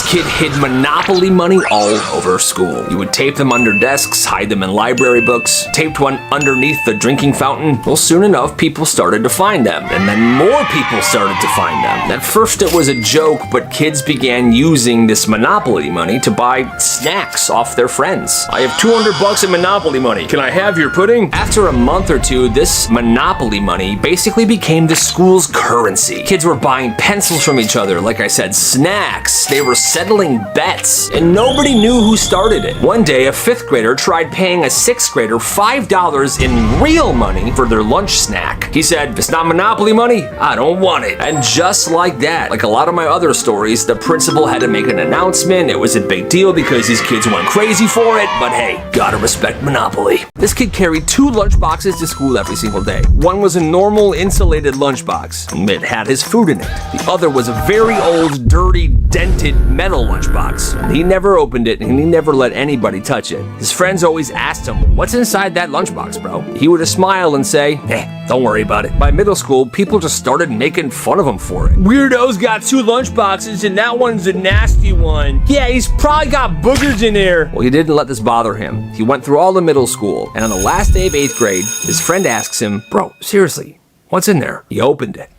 This kid hid Monopoly money all over school. He would tape them under desks, hide them in library books, taped one underneath the drinking fountain. Well, soon enough, people started to find them, and then more people started to find them. At first it was a joke, but kids began using this Monopoly money to buy snacks off their friends. I have $200 in Monopoly money. Can I have your pudding? After a month or two, this Monopoly money basically became the school's currency. Kids were buying pencils from each other, like I said, snacks. They were settling bets, and nobody knew who started it. One day, a 5th grader tried paying a 6th grader $5 in real money for their lunch snack. He said, "If it's not Monopoly money, I don't want it." And just like that, like a lot of my other stories, the principal had to make an announcement. It was a big deal because these kids went crazy for it, but hey, gotta respect Monopoly. This kid carried 2 lunch boxes to school every single day. One was a normal insulated lunchbox. It had his food in it. The other was a very old, dirty, dented metal lunchbox. He never opened it, and he never let anybody touch it. His friends always asked him, "What's inside that lunchbox, bro?" He would smile and say, "Don't worry about it." By middle school, people just started making fun of him for it. "Weirdo's got 2 lunchboxes, and that one's a nasty one. Yeah, he's probably got boogers in there." Well, he didn't let this bother him. He went through all the middle school, and on the last day of 8th grade, his friend asks him, "Bro, seriously, what's in there?" He opened it.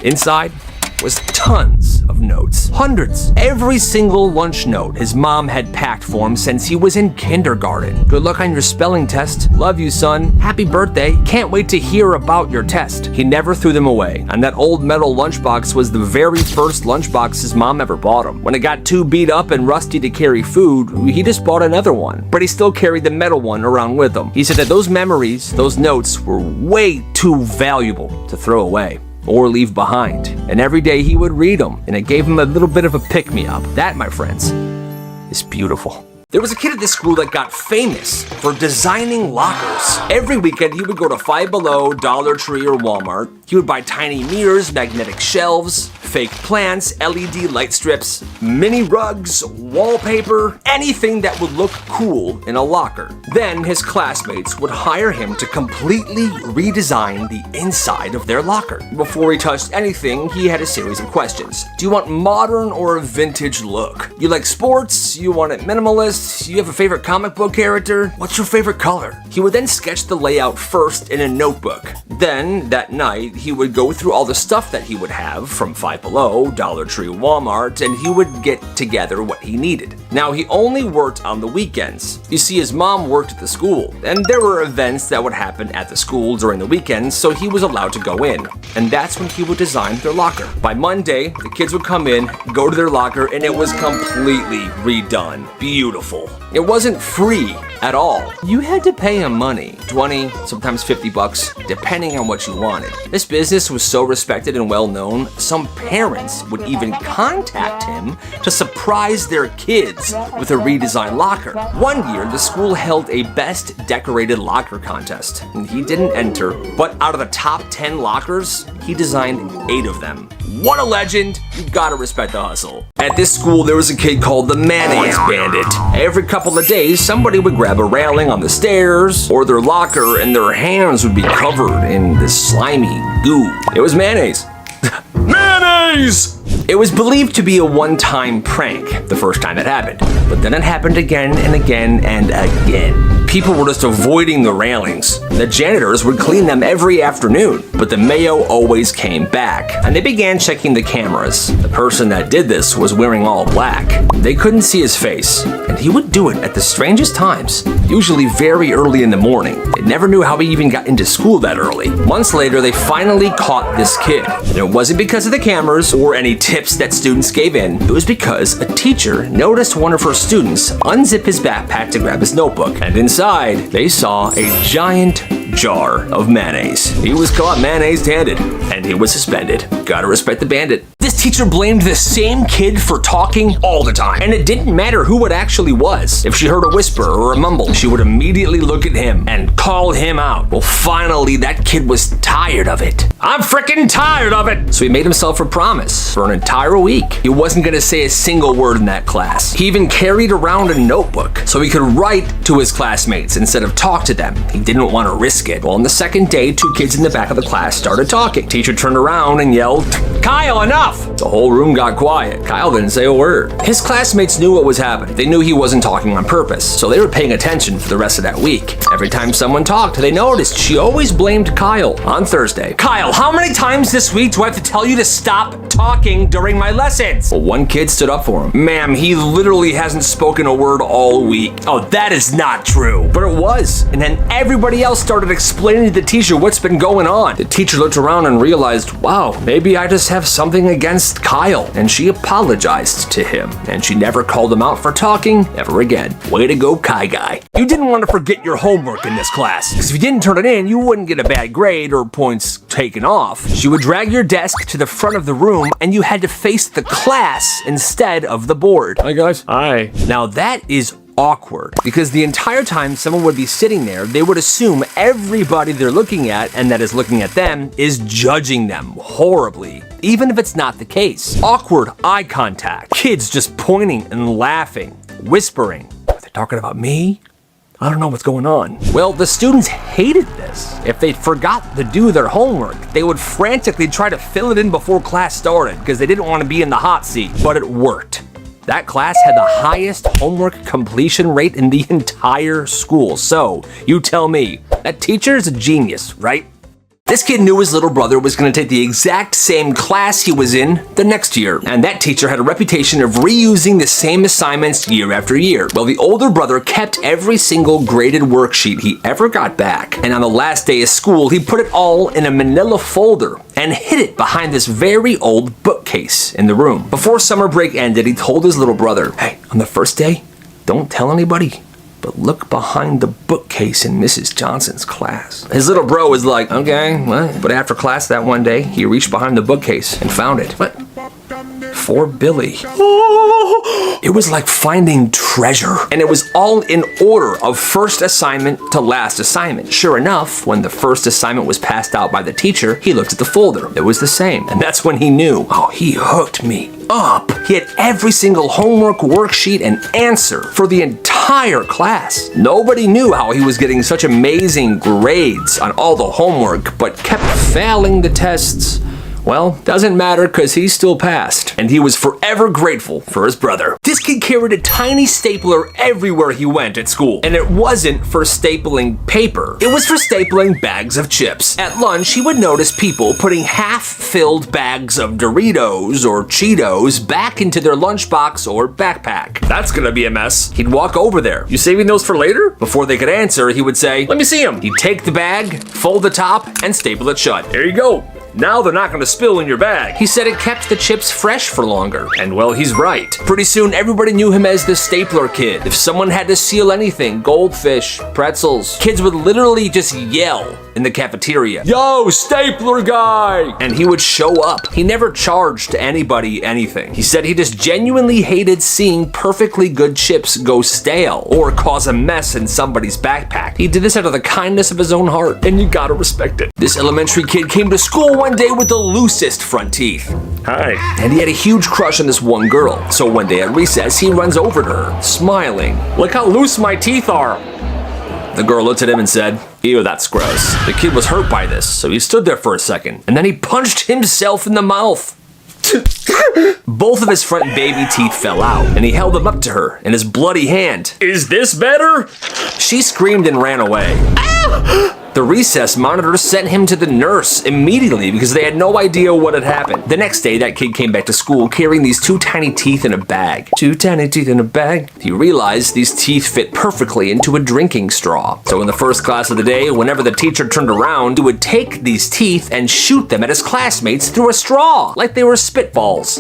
Inside was tons of notes. Hundreds. Every single lunch note his mom had packed for him since he was in kindergarten. "Good luck on your spelling test. Love you, son. Happy birthday. Can't wait to hear about your test." He never threw them away, and that old metal lunchbox was the very first lunchbox his mom ever bought him. When it got too beat up and rusty to carry food, he just bought another one. But he still carried the metal one around with him. He said that those memories, those notes, were way too valuable to throw away or leave behind. And every day he would read them, and it gave him a little bit of a pick-me-up. That, my friends, is beautiful. There was a kid at this school that got famous for designing lockers. Every weekend, he would go to Five Below, Dollar Tree, or Walmart. He would buy tiny mirrors, magnetic shelves, fake plants, LED light strips, mini rugs, wallpaper, anything that would look cool in a locker. Then his classmates would hire him to completely redesign the inside of their locker. Before he touched anything, he had a series of questions. Do you want modern or a vintage look? You like sports? You want it minimalist? You have a favorite comic book character? What's your favorite color? He would then sketch the layout first in a notebook. Then, that night, he would go through all the stuff that he would have from Five Below, Dollar Tree, Walmart, and he would get together what he needed. Now, he only worked on the weekends. You see, his mom worked at the school, and there were events that would happen at the school during the weekends, so he was allowed to go in. And that's when he would design their locker. By Monday, the kids would come in, go to their locker, and it was completely redone. Beautiful. It wasn't free at all. You had to pay him money, 20, sometimes $50, depending on what you wanted. This business was so respected and well known, some parents would even contact him to surprise their kids with a redesigned locker. One year, the school held a best decorated locker contest, and he didn't enter, but out of the top 10 lockers, he designed 8 of them. What a legend! You gotta respect the hustle. At this school, there was a kid called the Mayonnaise Bandit. Every couple of days, somebody would grab a railing on the stairs or their locker, and their hands would be covered in this slimy goo. It was mayonnaise. Mayonnaise! It was believed to be a one-time prank the first time it happened, but then it happened again and again and again. People were just avoiding the railings. The janitors would clean them every afternoon, but the mayo always came back, and they began checking the cameras. The person that did this was wearing all black. They couldn't see his face, and he would do it at the strangest times, usually very early in the morning. They never knew how he even got into school that early. Months later, they finally caught this kid. And it wasn't because of the cameras or any tips that students gave in. It was because a teacher noticed one of her students unzip his backpack to grab his notebook, and inside they saw a giant jar of mayonnaise. He was caught mayonnaise-handed, and he was suspended. Gotta respect the bandit. This teacher blamed the same kid for talking all the time, and it didn't matter who it actually was. If she heard a whisper or a mumble, she would immediately look at him and call him out. Well, finally, that kid was tired of it. I'm freaking tired of it! So he made himself a promise for an entire week. He wasn't gonna say a single word in that class. He even carried around a notebook so he could write to his classmates instead of talk to them. He didn't want to risk it. Well, on the second day, 2 kids in the back of the class started talking. Teacher turned around and yelled, "Kyle, enough! enough. The whole room got quiet. Kyle didn't say a word. His classmates knew what was happening. They knew he wasn't talking on purpose, so they were paying attention for the rest of that week. Every time someone talked, they noticed she always blamed Kyle. On Thursday, Kyle, how many times this week do I have to tell you to stop talking during my lessons? Well, one kid stood up for him. Ma'am, he literally hasn't spoken a word all week. Oh, that is not true. But it was. And then everybody else started explaining to the teacher what's been going on. The teacher looked around and realized, wow, maybe I just have something against Kyle. And she apologized to him. And she never called him out for talking ever again. Way to go, Kai Guy. You didn't want to forget your homework in this class, because if you didn't turn it in, you wouldn't get a bad grade or points taken off. She would drag your desk to the front of the room and you had to face the class instead of the board. Hi guys. Hi. Now that is awkward, because the entire time someone would be sitting there, they would assume everybody they're looking at and that is looking at them is judging them horribly, even if it's not the case. Awkward eye contact. Kids just pointing and laughing, whispering. Are they talking about me? I don't know what's going on. Well, the students hated this. If they forgot to do their homework, they would frantically try to fill it in before class started because they didn't want to be in the hot seat. But it worked. That class had the highest homework completion rate in the entire school. So, you tell me, that teacher is a genius, right? This kid knew his little brother was going to take the exact same class he was in the next year, and that teacher had a reputation of reusing the same assignments year after year. Well, the older brother kept every single graded worksheet he ever got back, and on the last day of school, he put it all in a manila folder and hid it behind this very old bookcase in the room. Before summer break ended, he told his little brother, hey, on the first day, don't tell anybody, but look behind the bookcase in Mrs. Johnson's class. His little bro was like, okay, what? But after class that one day, he reached behind the bookcase and found it. What? For Billy. It was like finding treasure. And it was all in order of first assignment to last assignment. Sure enough, when the first assignment was passed out by the teacher, he looked at the folder. It was the same. And that's when he knew, oh, he hooked me up. He had every single homework worksheet and answer for the entire class. Nobody knew how he was getting such amazing grades on all the homework, but kept failing the tests. Well, doesn't matter because he still passed, and he was forever grateful for his brother. This kid carried a tiny stapler everywhere he went at school, and it wasn't for stapling paper. It was for stapling bags of chips. At lunch, he would notice people putting half-filled bags of Doritos or Cheetos back into their lunchbox or backpack. That's gonna be a mess. He'd walk over there. You saving those for later? Before they could answer, he would say, let me see them. He'd take the bag, fold the top, and staple it shut. There you go. Now they're not gonna spill in your bag. He said it kept the chips fresh for longer. And well, he's right. Pretty soon, everybody knew him as the stapler kid. If someone had to seal anything, goldfish, pretzels, kids would literally just yell in the cafeteria, yo, stapler guy! And he would show up. He never charged anybody anything. He said he just genuinely hated seeing perfectly good chips go stale or cause a mess in somebody's backpack. He did this out of the kindness of his own heart, and you gotta respect it. This elementary kid came to school one day with the loosest front teeth. Hi. And he had a huge crush on this one girl. So one day at recess, he runs over to her, smiling. Look how loose my teeth are. The girl looked at him and said, ew, that's gross. The kid was hurt by this, so he stood there for a second, and then he punched himself in the mouth. Both of his front baby teeth fell out, and he held them up to her in his bloody hand. Is this better? She screamed and ran away. The recess monitor sent him to the nurse immediately because they had no idea what had happened. The next day, that kid came back to school carrying these two tiny teeth in a bag. Two tiny teeth in a bag? He realized these teeth fit perfectly into a drinking straw. So in the first class of the day, whenever the teacher turned around, he would take these teeth and shoot them at his classmates through a straw, like they were spitballs.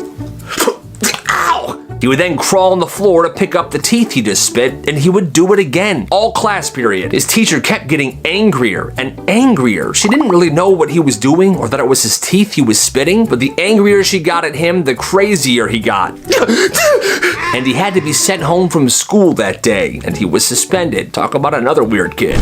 Ow! He would then crawl on the floor to pick up the teeth he just spit, and he would do it again, all class period. His teacher kept getting angrier and angrier. She didn't really know what he was doing or that it was his teeth he was spitting, but the angrier she got at him, the crazier he got. And he had to be sent home from school that day, and he was suspended. Talk about another weird kid.